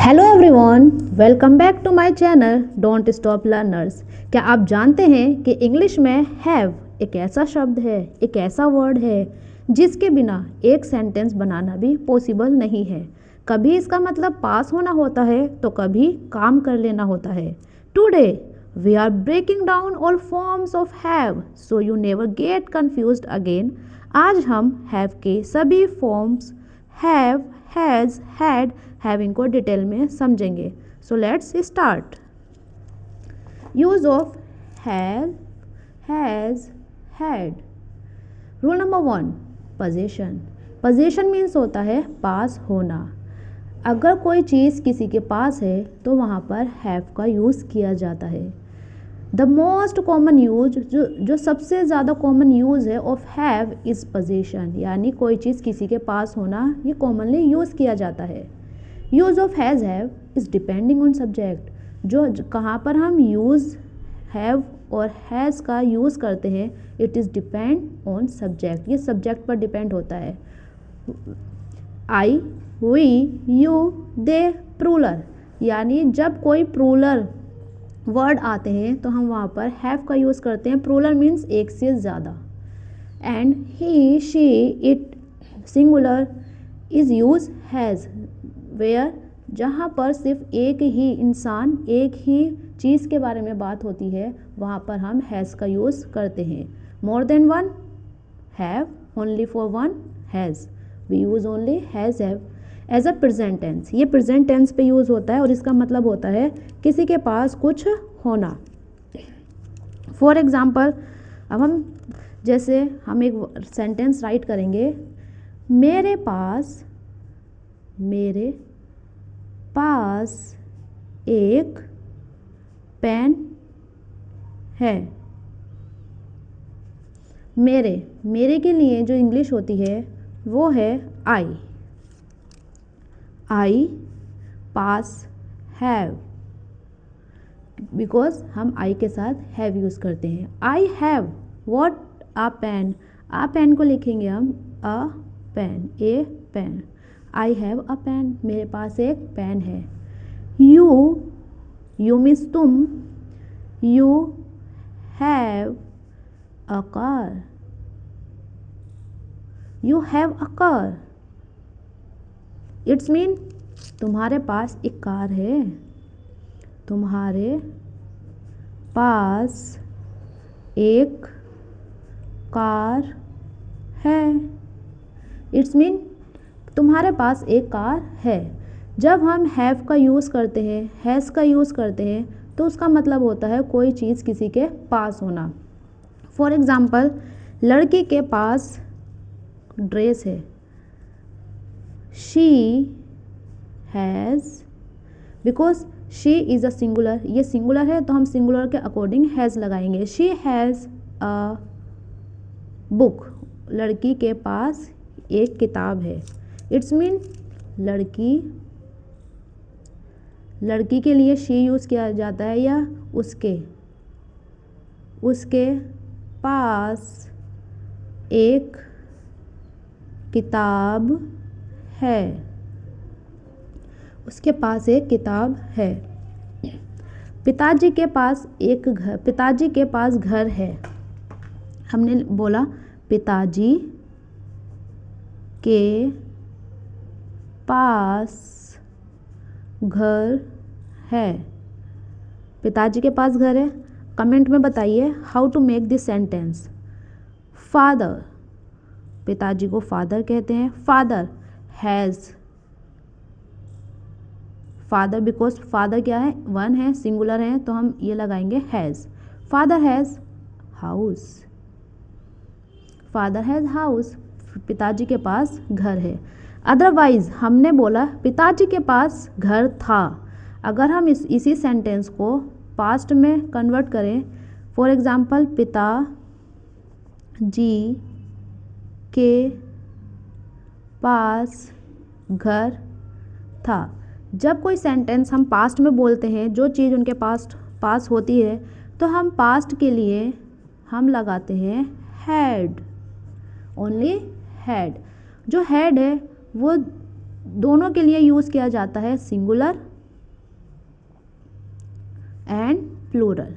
Hello everyone, welcome back to my channel don't stop learners. क्या आप जानते हैं कि इंग्लिश में हैव एक ऐसा शब्द है, एक ऐसा वर्ड है जिसके बिना एक सेंटेंस बनाना भी पॉसिबल नहीं है। कभी इसका मतलब पास होना होता है तो कभी काम कर लेना होता है। Today we are breaking down all forms of have so you never get confused again. आज हम हैव के सभी forms have, has, had, having को डिटेल में समझेंगे। So let's start. Use of have, has, had. Rule number 1, position. Position means होता है पास होना। अगर कोई चीज़ किसी के पास है तो वहाँ पर हैव का यूज़ किया जाता है। द मोस्ट कॉमन यूज, जो सबसे ज़्यादा कॉमन यूज़ है ऑफ हैव इज़ पोजीशन, यानी कोई चीज़ किसी के पास होना, ये कॉमनली यूज़ किया जाता है। Use of has have is depending on subject. जो कहाँ पर हम यूज़ हैव और हैज़ का यूज़ करते हैं, it is depend on subject. ये सब्जेक्ट पर डिपेंड होता है। आई, वी, यू, दे, प्लूरल, यानी जब कोई प्लूरल वर्ड आते हैं तो हम वहाँ पर हैव का यूज़ करते हैं। प्लूरल मीन्स एक से ज़्यादा। And he, she, it, singular is use has where, जहाँ पर सिर्फ एक ही इंसान, एक ही चीज़ के बारे में बात होती है, वहाँ पर हम हैज़ का यूज़ करते हैं। More than one have, only for one has, we use only has have. As a present tense, ये प्रेजेंट टेंस पे यूज़ होता है और इसका मतलब होता है किसी के पास कुछ होना। फॉर एग्ज़ाम्पल, अब हम एक सेंटेंस राइट करेंगे। मेरे पास एक पेन है। मेरे के लिए जो इंग्लिश होती है वो है आई पास हैव, बिकॉज हम आई के साथ हैव यूज़ करते हैं। I have what a pen, a pen को लिखेंगे हम a pen, a pen. I have a pen, मेरे पास एक पेन है। यू मीन्स तुम, you have a car, you have a car, it's mean तुम्हारे पास एक कार है, तुम्हारे पास एक कार है। इट्स मीन तुम्हारे पास एक कार है। जब हम हैव का यूज़ करते हैं, हैज़ का यूज़ करते हैं, तो उसका मतलब होता है कोई चीज़ किसी के पास होना। फॉर एग्ज़ाम्पल, लड़की के पास ड्रेस है। She has, because she is a singular, ये सिंगुलर है तो हम सिंगुलर के अकॉर्डिंग हैज़ लगाएंगे। शी हैज़ अ बुक, लड़की के पास एक किताब है। इट्स मीन लड़की के लिए शी यूज़ किया जाता है, या उसके पास एक किताब है, उसके पास एक किताब है। पिताजी के पास घर है। हमने बोला पिताजी के पास घर है, पिताजी के पास घर है। कमेंट में बताइए how to make this sentence. Father, पिताजी को फादर कहते हैं। Father has, father because father क्या है, वन है, सिंगुलर है, तो हम ये लगाएंगे has. Father has house, father has house, पिताजी के पास घर है। अदरवाइज हमने बोला पिताजी के पास घर था। अगर हम इसी सेंटेंस को पास्ट में कन्वर्ट करें, फॉर एग्ज़ाम्पल, पिताजी के पास घर था। जब कोई सेंटेंस हम पास्ट में बोलते हैं, जो चीज़ उनके पास होती है, तो हम पास्ट के लिए हम लगाते हैं हैड, ओनली हैड। जो हैड है वो दोनों के लिए यूज़ किया जाता है, singular and plural.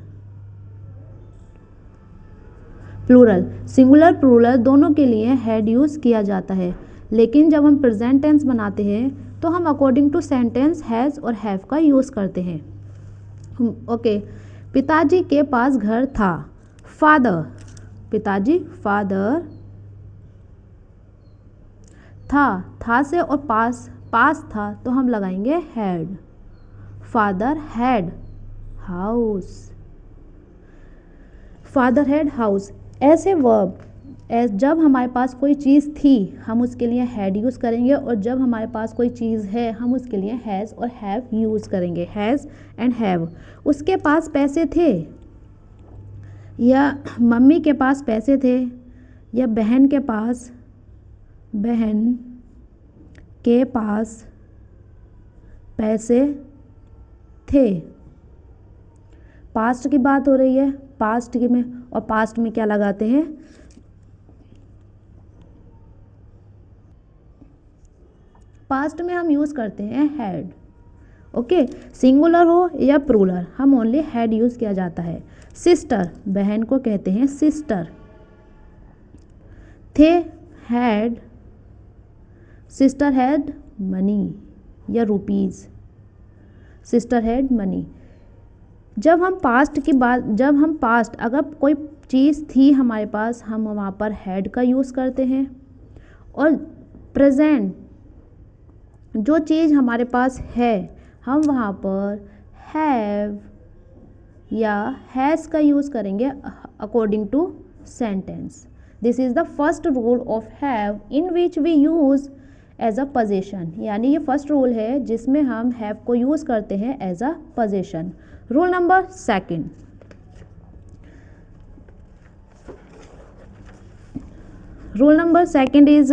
Plural, singular plural दोनों के लिए हैड यूज़ किया जाता है, लेकिन जब हम प्रेजेंट टेंस बनाते हैं तो हम अकॉर्डिंग टू सेंटेंस हैज़ और हैव का यूज़ करते हैं। ओके, पिताजी के पास घर था। फादर, पिताजी, फादर था से और पास था तो हम लगाएंगे had. Father had house, father had house. ऐसे वर्ब जब हमारे पास कोई चीज़ थी हम उसके लिए हैड यूज़ करेंगे, और जब हमारे पास कोई चीज़ है हम उसके लिए हैज़ और हैव यूज़ करेंगे। Has and have. उसके पास पैसे थे, या मम्मी के पास पैसे थे, या बहन के पास पैसे थे। पास्ट की बात हो रही है, पास्ट की में, और पास्ट में क्या लगाते हैं, पास्ट में हम यूज़ करते हैं हैड। ओके, सिंगुलर हो या प्लूरल हम ओनली हैड यूज़ किया जाता है। सिस्टर, बहन को कहते हैं सिस्टर। थे हैड, सिस्टर हैड मनी या रुपीज़, सिस्टर हैड मनी। जब हम पास्ट अगर कोई चीज़ थी हमारे पास हम वहाँ पर हैड का यूज़ करते हैं, और प्रेजेंट जो चीज़ हमारे पास है हम वहाँ पर हैव या हैज़ का यूज़ करेंगे according to sentence. This is the first rule of have in which we use as a position, यानी ये फर्स्ट रूल है जिसमें हम हैव को यूज़ करते हैं as a position. Rule number second, rule number second is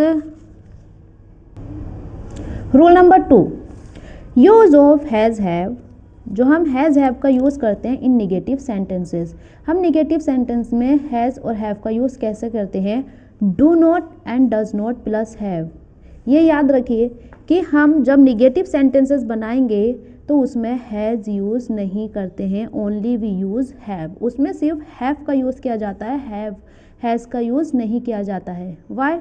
rule number 2, use of has have. जो हम हैज़ हैव का यूज़ करते हैं इन निगेटिव सेंटेंसेस। हम निगेटिव सेंटेंस में हैज़ और हैव का यूज़ कैसे करते हैं, do not and does not plus have. ये याद रखिए कि हम जब निगेटिव सेंटेंसेस बनाएंगे तो उसमें हैज़ यूज़ नहीं करते हैं, ओनली वी यूज़ हैव। उसमें सिर्फ हैव का यूज़ किया जाता है, हैज़ का यूज़ नहीं किया जाता है। वाई?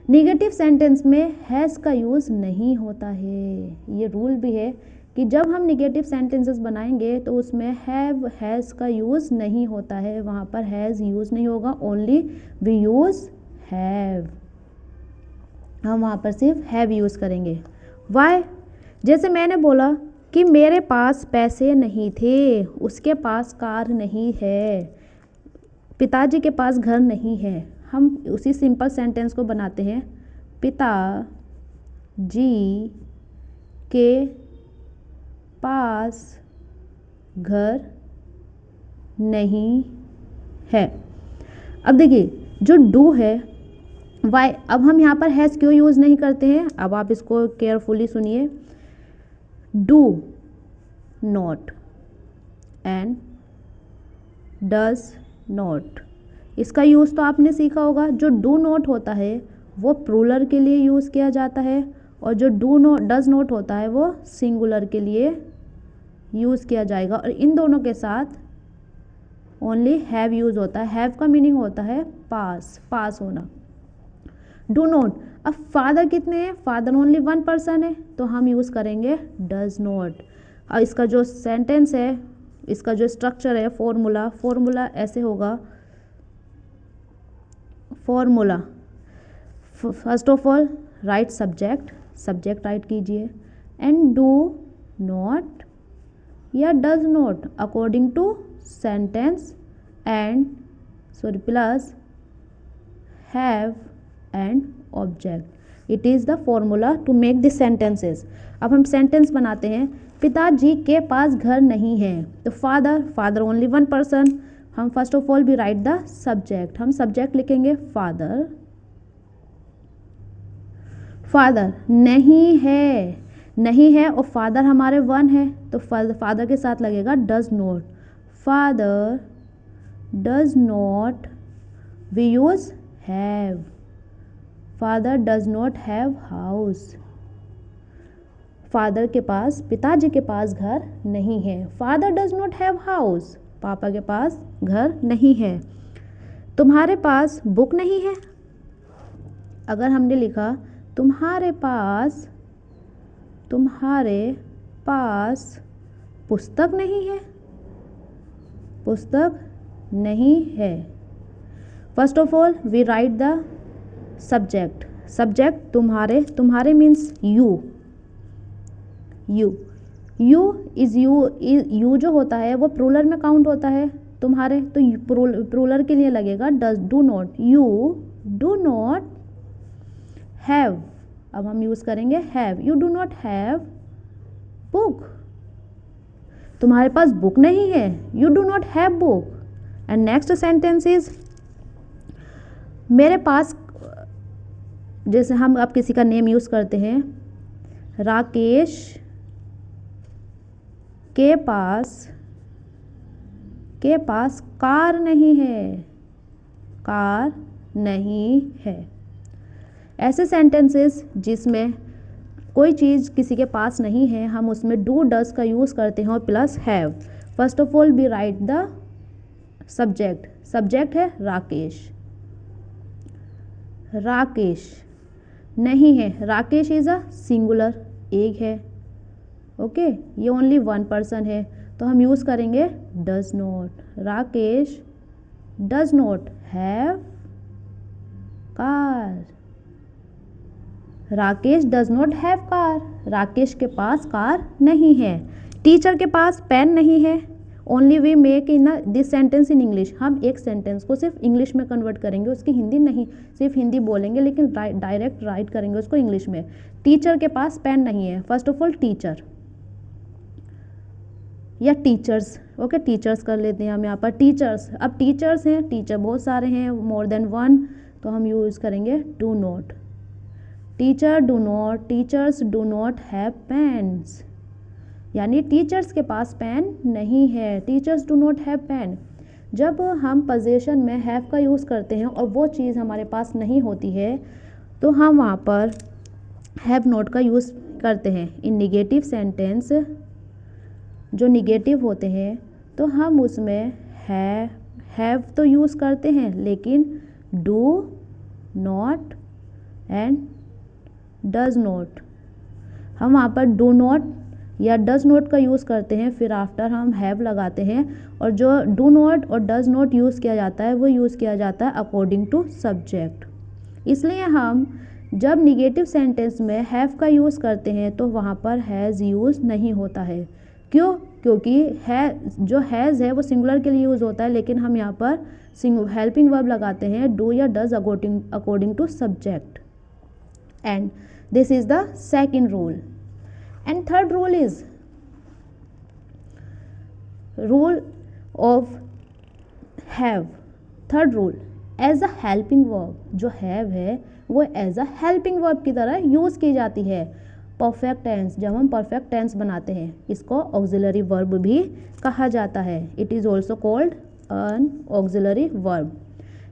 निगेटिव सेंटेंस में हैज़ का यूज़ नहीं होता है। ये रूल भी है कि जब हम निगेटिव सेंटेंसेस बनाएंगे तो उसमें हैव हैज़ का यूज़ नहीं होता है, वहाँ पर हैज़ यूज़ नहीं होगा, ओनली वी यूज़ हैव। हम वहाँ पर सिर्फ हैव यूज़ करेंगे। वाई? जैसे मैंने बोला कि मेरे पास पैसे नहीं थे, उसके पास कार नहीं है, पिताजी के पास घर नहीं है। हम उसी सिंपल सेंटेंस को बनाते हैं, पिता जी के पास घर नहीं है। अब देखिए जो डू है, वाई, अब हम यहाँ पर हैज़ क्यों यूज़ नहीं करते हैं, अब आप इसको केयरफुली सुनिए। Do not and does not, इसका यूज़ तो आपने सीखा होगा। जो डू नॉट होता है वो प्लूरल के लिए यूज़ किया जाता है, और जो डज नॉट होता है वो सिंगुलर के लिए यूज़ किया जाएगा, और इन दोनों के साथ ओनली हैव यूज़ होता है। हैव का मीनिंग होता है पास होना। डू नॉट, अब फादर कितने हैं, फादर ओनली वन पर्सन है तो हम यूज़ करेंगे डज नॉट। और इसका जो सेंटेंस है, इसका जो स्ट्रक्चर है, फॉर्मूला ऐसे होगा। Formula, first of all write subject write कीजिए, एंड डू नॉट या does not according to sentence, and plus have and object. It is the formula to make this sentences. अब हम सेंटेंस बनाते हैं, पिताजी के पास घर नहीं है, तो फादर ओनली वन पर्सन। हम फर्स्ट ऑफ ऑल भी राइट द सब्जेक्ट, हम सब्जेक्ट लिखेंगे फादर नहीं है और फादर हमारे वन है तो फादर के साथ लगेगा does not. Father does not, we use have. Father does not have house, father के पास, पिताजी के पास घर नहीं है। Father does not have house, पापा के पास घर नहीं है। तुम्हारे पास बुक नहीं है। अगर हमने लिखा तुम्हारे पास पुस्तक नहीं है, पुस्तक नहीं है। First of all we write the subject. Subject तुम्हारे मीन्स यू इज यू जो होता है वो प्लूरल में काउंट होता है तुम्हारे, तो प्लूरल के लिए लगेगा does, do not, you do not have. अब हम यूज करेंगे have, you do not have book, तुम्हारे पास बुक नहीं है, you do not have book. And next sentence is मेरे पास, जैसे हम अब किसी का नेम यूज करते हैं, राकेश के पास कार नहीं है, कार नहीं है। ऐसे सेंटेंसेस जिसमें कोई चीज़ किसी के पास नहीं है, हम उसमें डू डज का यूज़ करते हैं और plus have. First of all we write the subject. Subject है राकेश, राकेश नहीं है, राकेश इज अ सिंगुलर, एक है, ओके, ये ओनली वन पर्सन है, तो हम यूज़ करेंगे does not. Rakesh does not have car, Rakesh does not have car, Rakesh के पास कार नहीं है। टीचर के पास पेन नहीं है। Only we make in this sentence in English, हम एक सेंटेंस को सिर्फ इंग्लिश में कन्वर्ट करेंगे, उसकी हिंदी नहीं, सिर्फ हिंदी बोलेंगे लेकिन डायरेक्ट राइट करेंगे उसको इंग्लिश में। टीचर के पास पेन नहीं है। फर्स्ट ऑफ ऑल टीचर या टीचर्स, ओके, टीचर्स कर लेते हैं हम यहाँ पर, टीचर्स। अब टीचर्स हैं, टीचर बहुत सारे हैं, मोर देन वन, तो हम यूज़ करेंगे do not. Teachers do not have pens, यानी टीचर्स के पास पेन नहीं है, teachers do not have pen. जब हम पोजीशन में हैव का यूज़ करते हैं और वो चीज़ हमारे पास नहीं होती है, तो हम वहाँ पर हैव नॉट का यूज़ करते हैं। इन निगेटिव सेंटेंस जो निगेटिव होते हैं, तो हम उसमें हैव तो यूज़ करते हैं, लेकिन do not and does not, हम वहाँ पर डू नॉट या डज नॉट का यूज़ करते हैं, फिर आफ्टर हम हैव लगाते हैं, और जो डू नॉट और डज नॉट यूज़ किया जाता है वो यूज़ किया जाता है अकॉर्डिंग टू सब्जेक्ट। इसलिए हम जब निगेटिव सेंटेंस में हैव का यूज़ करते हैं तो वहाँ पर हैज़ यूज़ नहीं होता है। क्यों? क्योंकि है जो हैज़ है वो सिंगुलर के लिए यूज़ होता है, लेकिन हम यहाँ पर हेल्पिंग वर्ब लगाते हैं डू या does according to subject. And this is the second rule. And third rule is rule of have. Third rule, as a helping verb, जो हैव है वो एज अ हेल्पिंग वर्ब की तरह use की जाती है। परफेक्ट टेंस, जब हम परफेक्ट टेंस बनाते हैं, इसको ऑक्सिलरी वर्ब भी कहा जाता है। It is also called an auxiliary verb.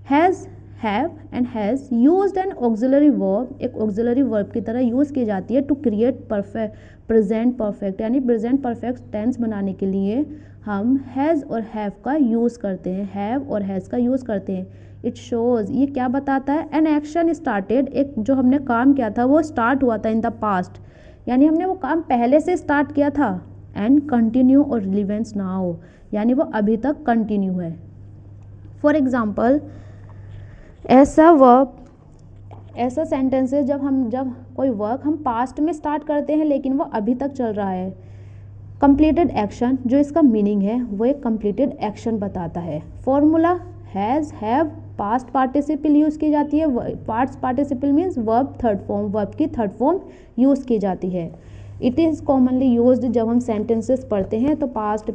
Has, have and has used N auxiliary verb, एक ऑक्सिलरी वर्ब की तरह यूज़ की जाती है टू क्रिएट प्रेजेंट परफेक्ट, यानी प्रेजेंट परफेक्ट टेंस बनाने के लिए हम हैज़ और हैव का यूज़ करते हैं, हैव और हैज़ का यूज़ करते हैं। इट शोज़, ये क्या बताता है? एन एक्शन स्टार्टेड, एक जो हमने काम किया था वो स्टार्ट हुआ था इन द पास्ट, यानी हमने वो काम पहले से स्टार्ट किया था। एंड कंटिन्यू और रिलीवेंस नाउ, यानी वो अभी तक कंटिन्यू है। फॉर एग्जाम्पल, ऐसा सेंटेंस है जब कोई वर्क हम पास्ट में स्टार्ट करते हैं लेकिन वो अभी तक चल रहा है। कंप्लीटेड एक्शन, जो इसका मीनिंग है वो एक कंप्लीटेड एक्शन बताता है। Formula, has, have, past participle use की जाती है। Past participle means verb third form, verb की थर्ड फॉर्म यूज़ की जाती है। इट इज़ कॉमनली यूज्ड, जब हम सेंटेंसेस पढ़ते हैं तो पास्ट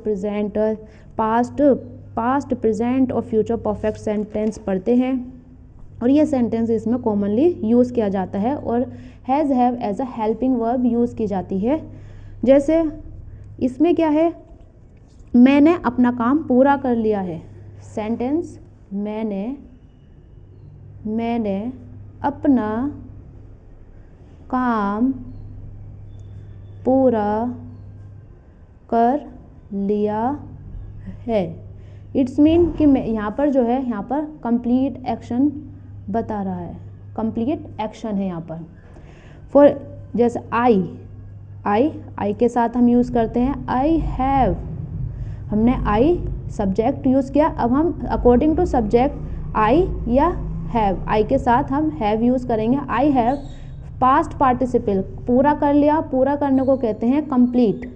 प्रेजेंट और फ्यूचर परफेक्ट सेंटेंस पढ़ते हैं, और ये सेंटेंस इसमें कॉमनली यूज़ किया जाता है। और has, have as a helping verb use की जाती है। जैसे इसमें क्या है, मैंने अपना काम पूरा कर लिया है। सेंटेंस, मैंने अपना काम पूरा कर लिया है। इट्स मीन कि मैं यहाँ पर जो है, यहाँ पर कंप्लीट एक्शन बता रहा है, कंप्लीट एक्शन है यहाँ पर। फॉर जैसे आई के साथ हम यूज़ करते हैं आई हैव, हमने आई सब्जेक्ट यूज़ किया, अब हम अकॉर्डिंग टू सब्जेक्ट आई या हैव, आई के साथ हम हैव यूज़ करेंगे। आई हैव पास्ट पार्टिसिपल, पूरा कर लिया, पूरा करने को कहते हैं कंप्लीट,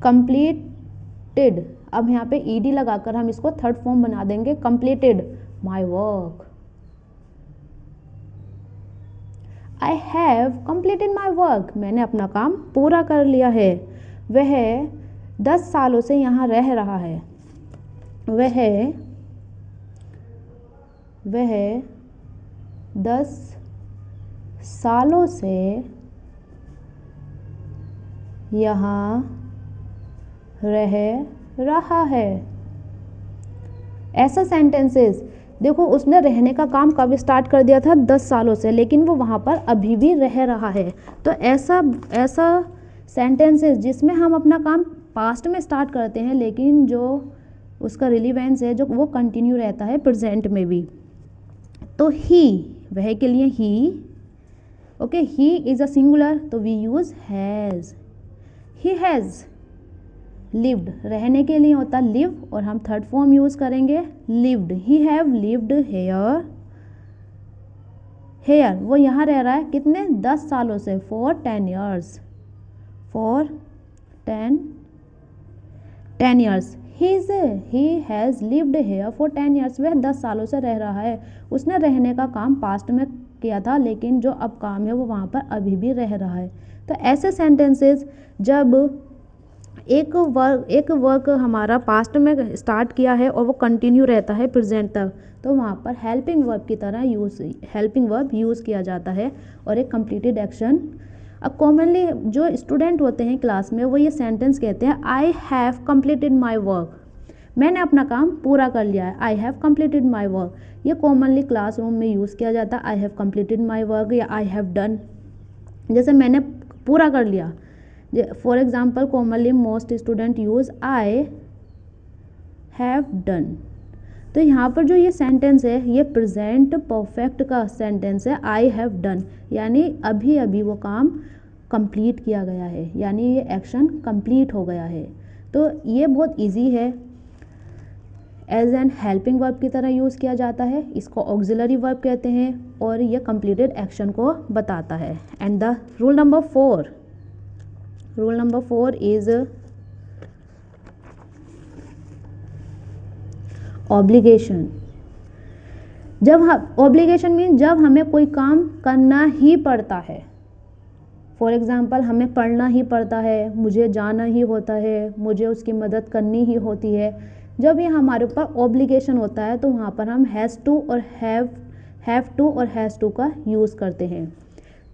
कंप्लीटेड। अब यहाँ पे ईडी लगाकर हम इसको थर्ड फॉर्म बना देंगे, completed my work. I have completed my work, मैंने अपना काम पूरा कर लिया है। वह 10 सालों से यहाँ रह रहा है। वह 10 सालों से यहाँ रह रहा है। ऐसा सेंटेंसेस, देखो उसने रहने का काम कब स्टार्ट कर दिया था, 10 सालों से, लेकिन वो वहाँ पर अभी भी रह रहा है। तो ऐसा सेंटेंसेस जिसमें हम अपना काम पास्ट में स्टार्ट करते हैं लेकिन जो उसका रिलीवेंस है जो वो कंटिन्यू रहता है प्रेजेंट में भी। तो ही, वह के लिए he, okay, he is a singular तो we use has. He has lived, रहने के लिए होता लिव और हम थर्ड फॉर्म यूज करेंगे lived. He have lived here, वो यहाँ रह रहा है कितने, 10 सालों से, for 10 years, for 10 years. He has lived here for 10 years, वह 10 सालों से रह रहा है। उसने रहने का काम पास्ट में किया था लेकिन जो अब काम है वो वहाँ पर अभी भी रह रहा है। तो ऐसे सेंटेंसेस जब एक वर्क हमारा पास्ट में स्टार्ट किया है और वो कंटिन्यू रहता है प्रेजेंट तक, तो वहाँ पर हेल्पिंग वर्ब की तरह हेल्पिंग वर्ब यूज़ किया जाता है और एक कंप्लीटेड एक्शन। अब कॉमनली जो स्टूडेंट होते हैं क्लास में वो ये सेंटेंस कहते हैं I have completed my work, मैंने अपना काम पूरा कर लिया है। I have completed my work, ये कॉमनली क्लासरूम में यूज़ किया जाता है। I have completed my work या आई हैव डन, जैसे मैंने पूरा कर लिया। For example commonly most student use I have done. तो यहाँ पर जो ये सेंटेंस है ये प्रेजेंट परफेक्ट का सेंटेंस है, आई हैव डन, यानी अभी अभी वो काम कंप्लीट किया गया है, यानी ये एक्शन कंप्लीट हो गया है। तो ये बहुत इजी है, एज एन हेल्पिंग वर्ब की तरह यूज़ किया जाता है, इसको ऑक्सिलरी वर्ब कहते हैं और ये कंप्लीटेड एक्शन को बताता है। And the rule number 4 is obligation. जब हम ऑब्लिगेशन मीन जब हमें कोई काम करना ही पड़ता है। फॉर एग्जाम्पल हमें पढ़ना ही पड़ता है, मुझे जाना ही होता है, मुझे उसकी मदद करनी ही होती है। जब ये हमारे ऊपर ऑब्लिगेशन होता है तो वहाँ पर हम हैज़ टू और हैव टू और हैज़ टू का यूज़ करते हैं।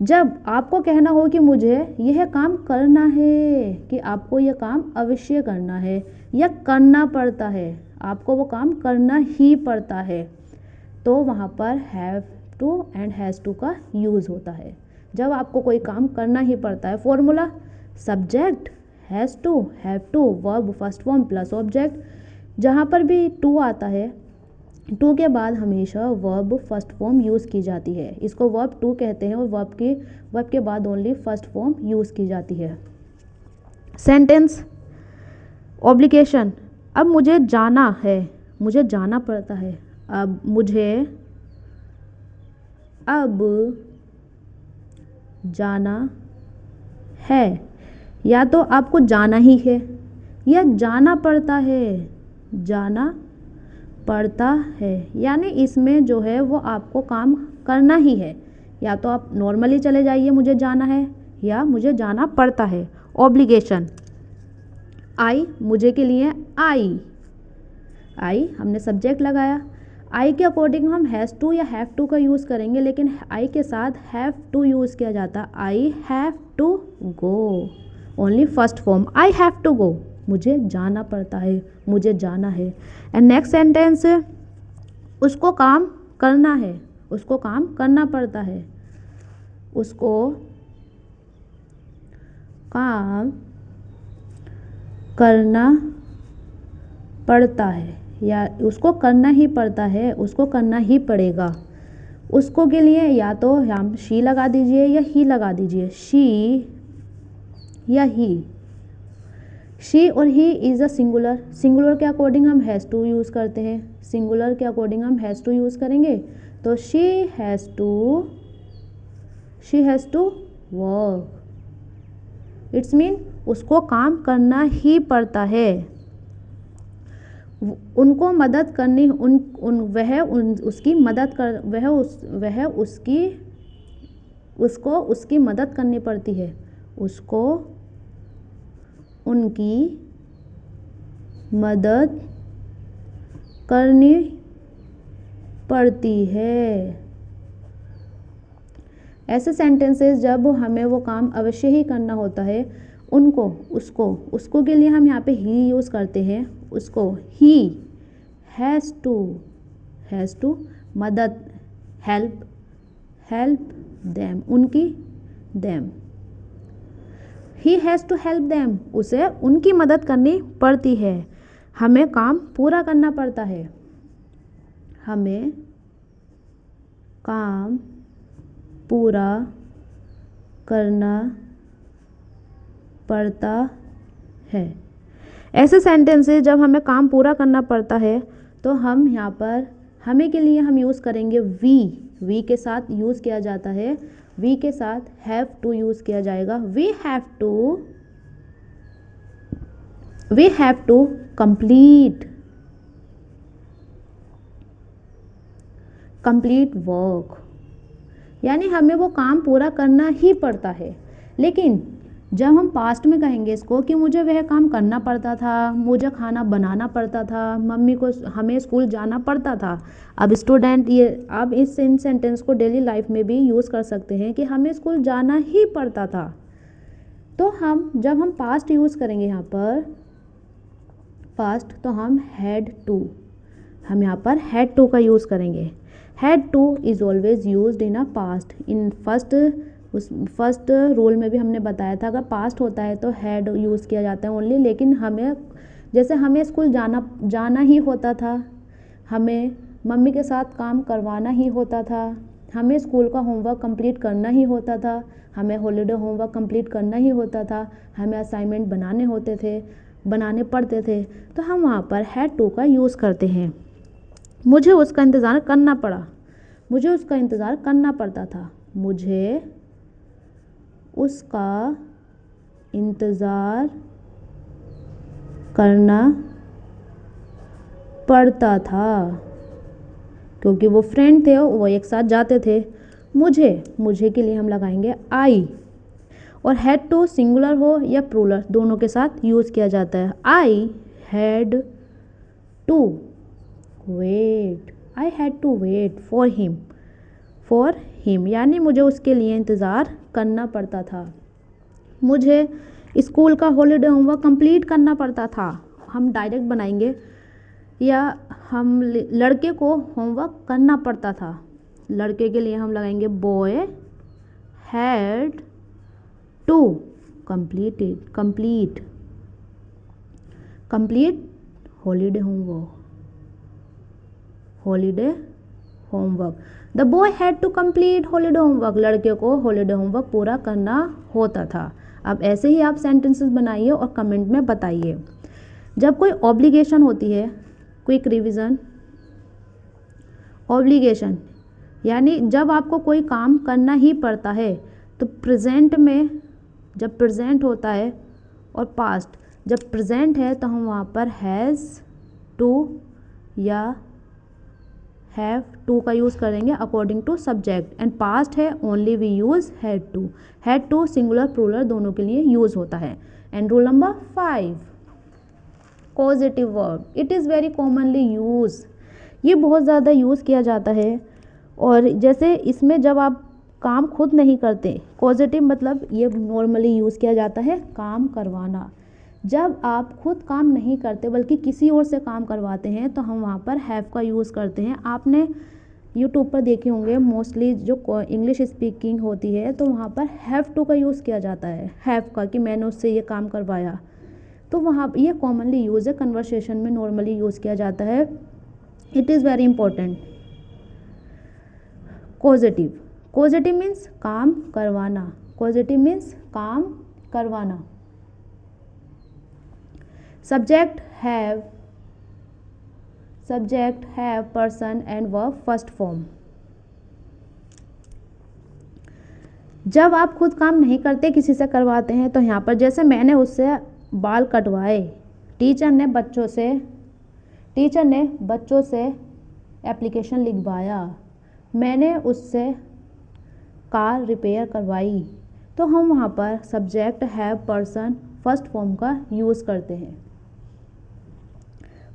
जब आपको कहना हो कि मुझे यह काम करना है, कि आपको यह काम अवश्य करना है या करना पड़ता है, आपको वो काम करना ही पड़ता है, तो वहाँ पर have to and has to का यूज़ होता है। जब आपको कोई काम करना ही पड़ता है, formula subject has to, have to, verb first form plus object. जहाँ पर भी टू आता है, टू के बाद हमेशा वर्ब फर्स्ट फॉर्म यूज़ की जाती है, इसको वर्ब टू कहते हैं और वर्ब के बाद ओनली फर्स्ट फॉर्म यूज़ की जाती है। सेंटेंस ऑब्लिगेशन, अब मुझे जाना है, मुझे जाना पड़ता है, अब जाना है, या तो आपको जाना ही है या जाना पड़ता है, जाना पड़ता है, यानी इसमें जो है वो आपको काम करना ही है। या तो आप नॉर्मली चले जाइए मुझे जाना है, या मुझे जाना पड़ता है। ऑब्लिगेशन आई, मुझे के लिए आई हमने सब्जेक्ट लगाया, आई के अकॉर्डिंग हम हैज़ टू या हैव टू का यूज़ करेंगे, लेकिन आई के साथ हैव टू यूज़ किया जाता। I have to go, only first form, I have to go, मुझे जाना पड़ता है, मुझे जाना है। एंड नेक्स्ट सेंटेंस, उसको काम करना है, उसको काम करना पड़ता है, उसको काम करना पड़ता है, या उसको करना ही पड़ता है, उसको करना ही पड़ेगा। उसको के लिए या तो हम शी लगा दीजिए या ही लगा दीजिए, शी या ही। शी और he is a singular, singular के अकॉर्डिंग हम हैज़ टू यूज़ करते हैं, सिंगुलर के अकॉर्डिंग हम हैज़ टू यूज़ करेंगे। तो she has to work, it's mean उसको काम करना ही पड़ता है। उनको मदद करनी, उसकी मदद कर, उसको उसकी मदद करनी पड़ती है, उसको उनकी मदद करनी पड़ती है। ऐसे सेंटेंसेस जब हमें वो काम अवश्य ही करना होता है, उनको, उसको के लिए हम यहाँ पे ही यूज़ करते हैं। उसको ही हैज़ टू मदद, हेल्प देम, उनकी them. He has to help them, उसे उनकी मदद करनी पड़ती है। हमें काम पूरा करना पड़ता है, हमें काम पूरा करना पड़ता है। ऐसे सेंटेंसेस जब हमें काम पूरा करना पड़ता है तो हम यहाँ पर हमें के लिए हम यूज़ करेंगे वी के साथ यूज़ किया जाता है, वी के साथ हैव टू यूज़ किया जाएगा। We have to complete work, यानी हमें वो काम पूरा करना ही पड़ता है। लेकिन जब हम पास्ट में कहेंगे इसको कि मुझे वह काम करना पड़ता था, मुझे खाना बनाना पड़ता था, मम्मी को, हमें स्कूल जाना पड़ता था। अब स्टूडेंट अब इन सेंटेंस को डेली लाइफ में भी यूज़ कर सकते हैं कि हमें स्कूल जाना ही पड़ता था। तो जब हम पास्ट यूज़ करेंगे यहाँ पर पास्ट, तो हम यहाँ पर हैड टू का यूज़ करेंगे। Had two is always used in a past. In first rule में भी हमने बताया था, अगर पास्ट होता है तो हैड यूज़ किया जाता है ओनली। लेकिन हमें स्कूल जाना ही होता था, हमें मम्मी के साथ काम करवाना ही होता था, हमें स्कूल का होमवर्क कंप्लीट करना ही होता था, हमें हॉलीडे होमवर्क कंप्लीट करना ही होता था, हमें असाइनमेंट बनाने पड़ते थे, तो हम वहाँ पर हैड टू का यूज़ करते हैं। मुझे उसका इंतज़ार करना पड़ता था, मुझे उसका इंतज़ार करना पड़ता था, क्योंकि वो फ्रेंड थे, वो एक साथ जाते थे। मुझे के लिए हम लगाएंगे आई। और हैड टू सिंगुलर हो या प्लूरल, दोनों के साथ यूज़ किया जाता है। I had to wait for him, यानी मुझे उसके लिए इंतज़ार करना पड़ता था। मुझे स्कूल का हॉलीडे होमवर्क कंप्लीट करना पड़ता था, हम डायरेक्ट बनाएंगे। या हम लड़के को होमवर्क करना पड़ता था, लड़के के लिए हम लगाएंगे boy had to complete holiday homework. The boy had to complete holiday homework, लड़के को हॉलीडे होमवर्क पूरा करना होता था। अब ऐसे ही आप सेंटेंसेस बनाइए और कमेंट में बताइए। जब कोई ऑब्लिगेशन होती है, क्विक रिवीजन, ऑब्लिगेशन यानी जब आपको कोई काम करना ही पड़ता है, तो प्रेजेंट में जब प्रेजेंट होता है और पास्ट जब प्रेजेंट है तो हम वहाँ पर हैज़ टू या हैव टू का यूज़ करेंगे according to subject. And past है only we use had to singular plural दोनों के लिए यूज़ होता है। And rule number 5, causative verb, it is very commonly use, ये बहुत ज़्यादा यूज़ किया जाता है। और जैसे इसमें जब आप काम खुद नहीं करते, कॉजेटिव मतलब ये नॉर्मली यूज़ किया जाता है काम करवाना। जब आप खुद काम नहीं करते बल्कि किसी और से काम करवाते हैं तो हम वहाँ पर हैव का यूज़ करते हैं। आपने यूट्यूब पर देखे होंगे मोस्टली जो इंग्लिश स्पीकिंग होती है तो वहाँ पर हैव टू का यूज़ किया जाता है, हैव का, कि मैंने उससे ये काम करवाया। तो वहाँ ये कॉमनली यूज़ है, कन्वर्सेशन में नॉर्मली यूज़ किया जाता है। It is very important. Positive, positive means काम करवाना, पॉजिटिव मीन्स काम करवाना। Subject have, subject have, person and verb first form. जब आप खुद काम नहीं करते, किसी से करवाते हैं, तो यहाँ पर जैसे मैंने उससे बाल कटवाए, टीचर ने बच्चों से एप्लीकेशन लिखवाया, मैंने उससे कार रिपेयर करवाई, तो हम वहाँ पर subject have person first form का यूज़ करते हैं।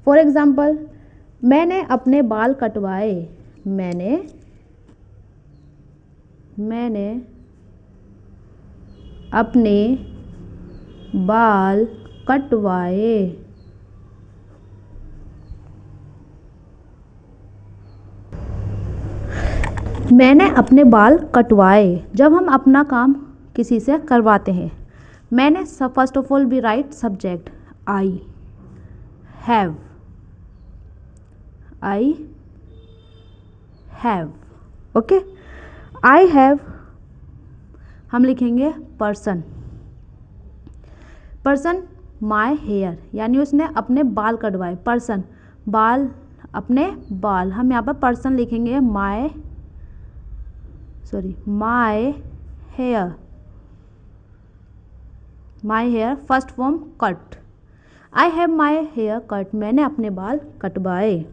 फॉर एग्जाम्पल, मैंने अपने बाल कटवाए, मैंने अपने बाल कटवाए। मैंने अपने बाल कटवाए। जब हम अपना काम किसी से करवाते हैं, मैंने first of all we write subject I have, okay. I have हम लिखेंगे पर्सन माई हेयर, यानी उसने अपने बाल कटवाए, पर्सन बाल, अपने बाल, हम यहाँ पर पर्सन लिखेंगे my hair first form cut. I have my hair cut, मैंने अपने बाल कटवाए।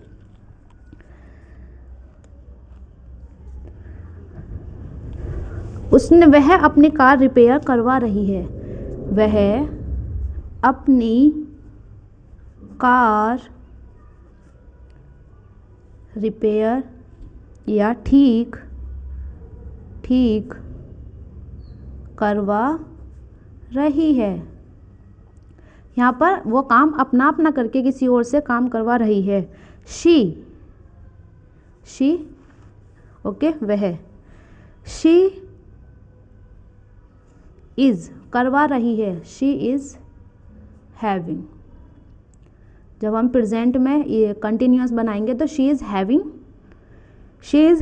वह अपनी कार रिपेयर करवा रही है, वह अपनी कार रिपेयर या ठीक करवा रही है। यहाँ पर वो काम अपना अपना करके किसी और से काम करवा रही है। शी ओके, वह, शी इज करवा रही है, शी इज हैविंग। जब हम प्रेजेंट में ये कंटिन्यूअस बनाएंगे तो she is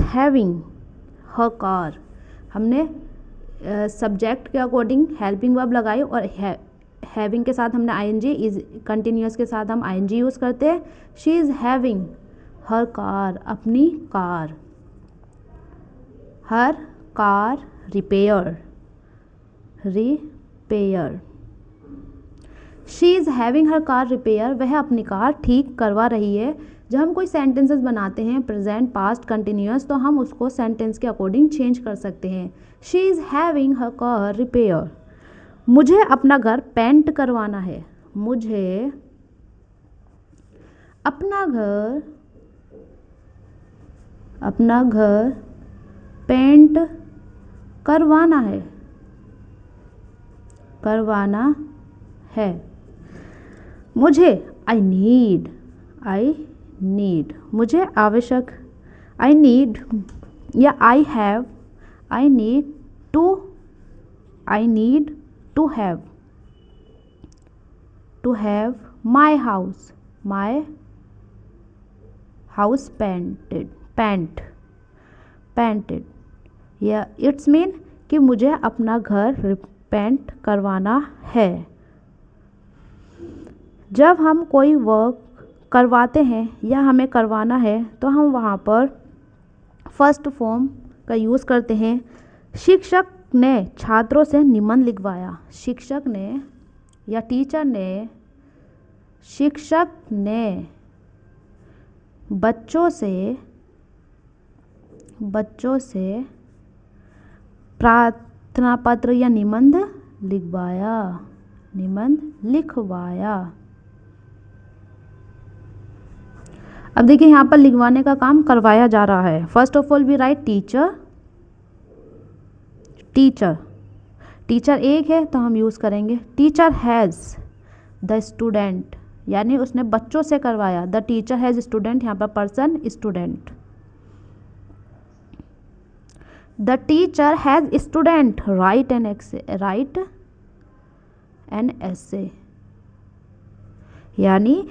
having her car. हमने सब्जेक्ट के अकॉर्डिंग हेल्पिंग वर्ब लगाई और हैविंग के साथ हमने आईएनजी, इज कंटिन्यूअस के साथ हम आईएनजी यूज़ करते हैं। She is having her car, अपनी car, her car repair. She is having her car repair, वह अपनी कार ठीक करवा रही है। जब हम कोई सेंटेंसेस बनाते हैं प्रेजेंट, पास्ट, कंटिन्यूअस, तो हम उसको सेंटेंस के अकॉर्डिंग चेंज कर सकते हैं। She is having her car repair. मुझे अपना घर पेंट करवाना है, मुझे अपना घर पेंट करवाना है। मुझे आई नीड, मुझे आवश्यक, आई नीड या I need to have my house painted या इट्स मीन कि मुझे अपना घर पेंट करवाना है। जब हम कोई वर्क करवाते हैं या हमें करवाना है तो हम वहाँ पर फर्स्ट फॉर्म का यूज़ करते हैं। शिक्षक ने छात्रों से निबंध लिखवाया, शिक्षक ने या टीचर ने, शिक्षक ने बच्चों से प्रार्थना पत्र या निबंध लिखवाया। अब देखिए यहाँ पर लिखवाने का काम करवाया जा रहा है। First of all we write teacher एक है तो हम यूज़ करेंगे टीचर हैज़ द स्टूडेंट, यानी उसने बच्चों से करवाया। द टीचर हैज़ स्टूडेंट, यहाँ पर person student. The teacher has student right an essay, यानी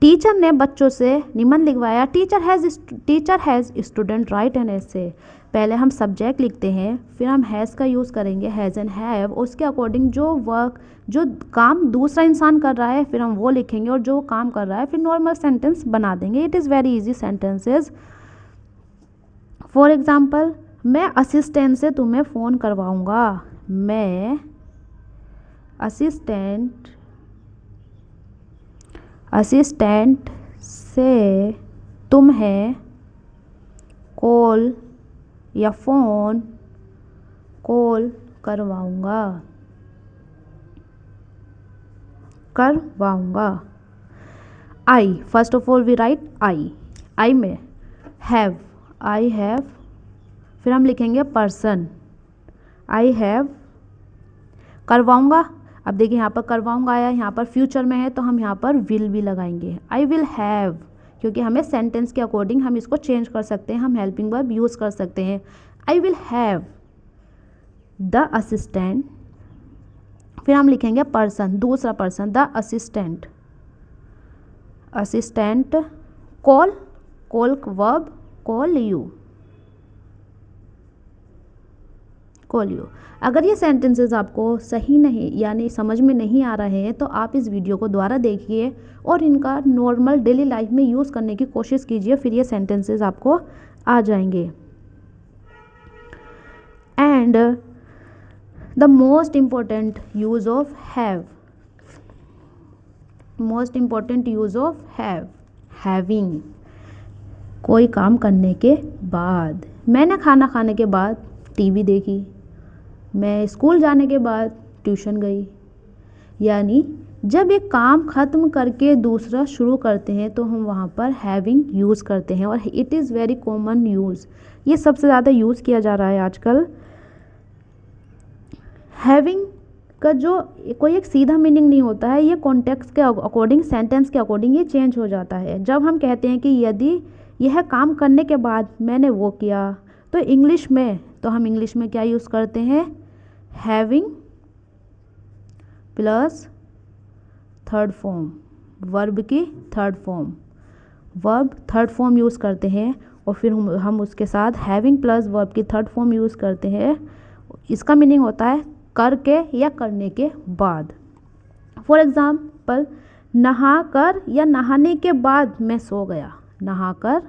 टीचर ने बच्चों से निबंध लिखवाया। Teacher has student right an essay. पहले हम सब्जेक्ट लिखते हैं, फिर हम हैज़ का यूज़ करेंगे, हैज़ एंड हैव, उसके अकॉर्डिंग जो काम दूसरा इंसान कर रहा है फिर हम वो लिखेंगे, और जो काम कर रहा है फिर नॉर्मल सेंटेंस बना देंगे। It is very easy sentences. For example, मैं असिस्टेंट से तुम्हें फ़ोन करवाऊँगा। मैं असिस्टेंट से तुम्हें कॉल या फ़ोन कॉल करवाऊँगा। I, first of all we write I में आई हैव, फिर हम लिखेंगे पर्सन, आई हैव। करवाऊँगा, अब देखिए यहाँ पर करवाऊँगा आया, यहाँ पर फ्यूचर में है तो हम यहाँ पर विल भी लगाएंगे। आई विल हैव, क्योंकि हमें सेंटेंस के अकॉर्डिंग हम इसको चेंज कर सकते हैं, हम हेल्पिंग वर्ब यूज़ कर सकते हैं। I will have the assistant, फिर हम लिखेंगे पर्सन, दूसरा person, the assistant call verb call you. अगर ये सेंटेंसेस आपको सही नहीं यानी समझ में नहीं आ रहे हैं तो आप इस वीडियो को दोबारा देखिए और इनका नॉर्मल डेली लाइफ में यूज़ करने की कोशिश कीजिए, फिर ये सेंटेंसेस आपको आ जाएंगे। And the most important use of have, having, कोई काम करने के बाद। मैंने खाना खाने के बाद टीवी देखी, मैं स्कूल जाने के बाद ट्यूशन गई। यानी जब एक काम ख़त्म करके दूसरा शुरू करते हैं तो हम वहाँ पर हैविंग यूज़ करते हैं, और it is very common use, ये सबसे ज़्यादा यूज़ किया जा रहा है आजकल। हैविंग का जो कोई एक सीधा मीनिंग नहीं होता है, ये कॉन्टेक्स्ट के अकॉर्डिंग, सेंटेंस के अकॉर्डिंग ये चेंज हो जाता है। जब हम कहते हैं कि यदि यह काम करने के बाद मैंने वो किया, तो हम इंग्लिश में क्या यूज़ करते हैं, having plus third form, verb की थर्ड फॉर्म यूज़ करते हैं, और फिर हम उसके साथ हैविंग प्लस वर्ब की थर्ड फॉर्म यूज़ करते हैं। इसका मीनिंग होता है करके या करने के बाद। फॉर एग्ज़ाम्पल, नहाकर या नहाने के बाद मैं सो गया। नहाकर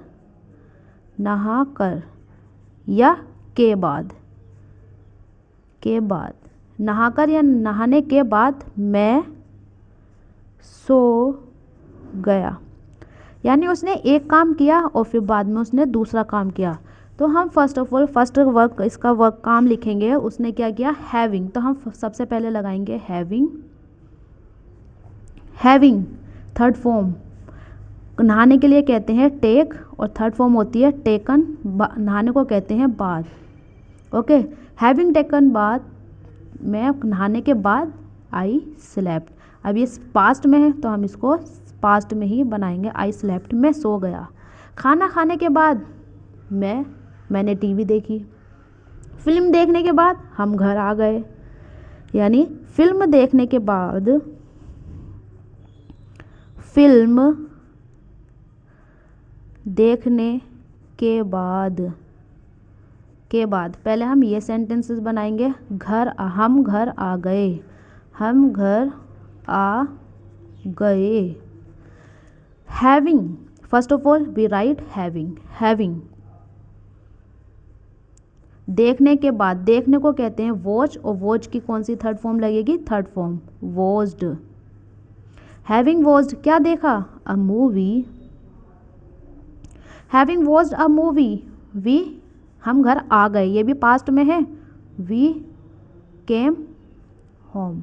या के बाद, नहाकर या नहाने के बाद मैं सो गया। यानी उसने एक काम किया और फिर बाद में उसने दूसरा काम किया। तो हम फर्स्ट ऑफ ऑल इसका वर्क काम लिखेंगे, उसने क्या किया, हैविंग, तो हम सबसे पहले लगाएंगे हैविंग थर्ड फॉर्म। नहाने के लिए कहते हैं टेक, और थर्ड फॉर्म होती है टेकन, नहाने को कहते हैं bath. Okay, having taken bath, मैं नहाने के बाद आई स्लेप्ट। अब ये पास्ट में है तो हम इसको पास्ट में ही बनाएंगे, आई स्लेप्ट, मैं सो गया। खाना खाने के बाद मैंने टीवी देखी। फिल्म देखने के बाद हम घर आ गए। यानी फिल्म देखने के बाद पहले हम ये सेंटेंसेस बनाएंगे, हम घर आ गए। Having, first of all we write having. देखने के बाद, देखने को कहते हैं वॉच, और वॉच की कौन सी थर्ड फॉर्म लगेगी, third form watched. Having watched, क्या देखा, a movie. Having watched a movie, हम घर आ गए, ये भी पास्ट में है, वी केम होम,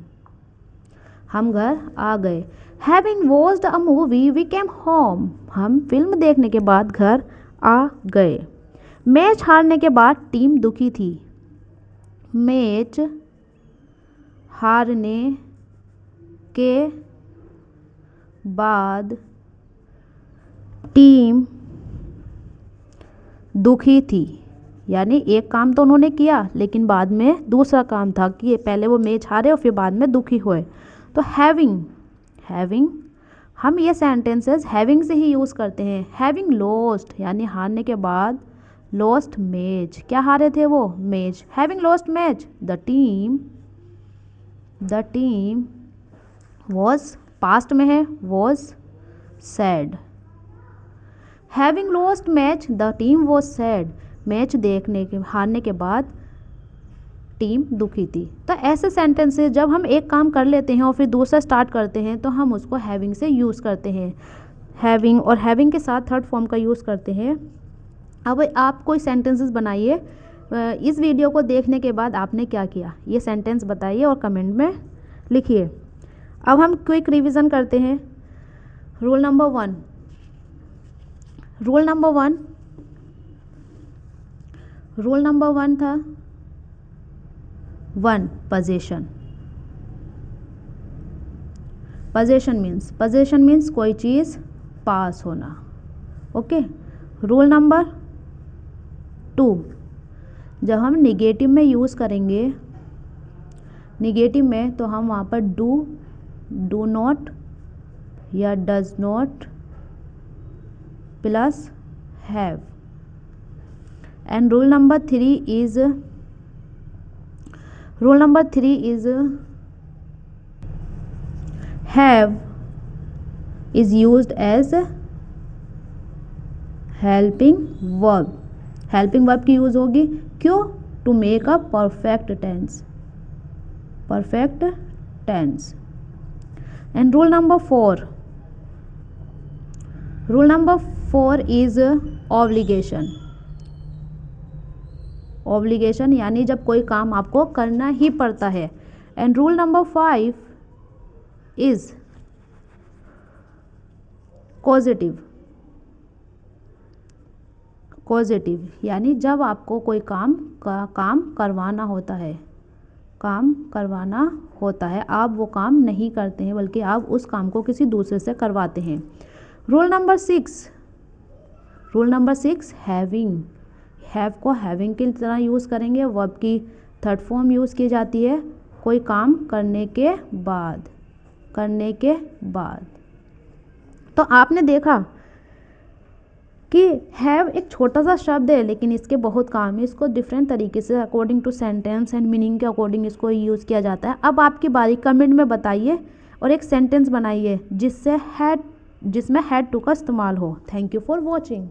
हम घर आ गए। Having watched a movie we came home, हम फिल्म देखने के बाद घर आ गए। मैच हारने के बाद टीम दुखी थी। मैच हारने के बाद टीम दुखी थी। यानी एक काम तो उन्होंने किया लेकिन बाद में दूसरा काम था कि पहले वो मैच हारे और फिर बाद में दुखी हुए। तो हैविंग, हैविंग हम ये सेंटेंसेस हैविंग से ही यूज़ करते हैं। हैविंग लॉस्ट यानी हारने के बाद, लॉस्ट मैच, क्या हारे थे वो, match. Having lost match the team was, past में है, was sad. Having lost match the team was sad, match देखने के हारने के बाद टीम दुखी थी। तो ऐसे सेंटेंसेस जब हम एक काम कर लेते हैं और फिर दूसरा स्टार्ट करते हैं तो हम उसको हैविंग से यूज़ करते हैं। हैविंग और हैविंग के साथ थर्ड फॉर्म का यूज़ करते हैं। अब आप कोई सेंटेंसेस बनाइए। इस वीडियो को देखने के बाद आपने क्या किया ये सेंटेंस बताइए और कमेंट में लिखिए। अब हम क्विक रिवीजन करते हैं। Rule number one, rule number one था वन, पोजीशन। पोजीशन मीन्स कोई चीज़ पास होना। ओके। रूल नंबर टू, जब हम निगेटिव में यूज़ करेंगे, निगेटिव में तो हम वहाँ पर डू नॉट या does not plus have. And rule number three is have is used as helping verb। Helping verb की यूज होगी क्यों, to make a perfect tense. And rule number four is obligation यानी जब कोई काम आपको करना ही पड़ता है। And rule number five is causative यानी जब आपको कोई काम करवाना होता है, आप वो काम नहीं करते हैं बल्कि आप उस काम को किसी दूसरे से करवाते हैं। Rule number six having, have को हैविंग की तरह यूज़ करेंगे। वर्ब की थर्ड फॉर्म यूज़ की जाती है कोई काम करने के बाद। तो आपने देखा कि हैव एक छोटा सा शब्द है लेकिन इसके बहुत काम है। इसको डिफरेंट तरीके से according to sentence and meaning के अकॉर्डिंग इसको यूज़ किया जाता है। अब आपकी बारी, कमेंट में बताइए और एक सेंटेंस बनाइए जिसमें हैड टू का इस्तेमाल हो। Thank you for watching.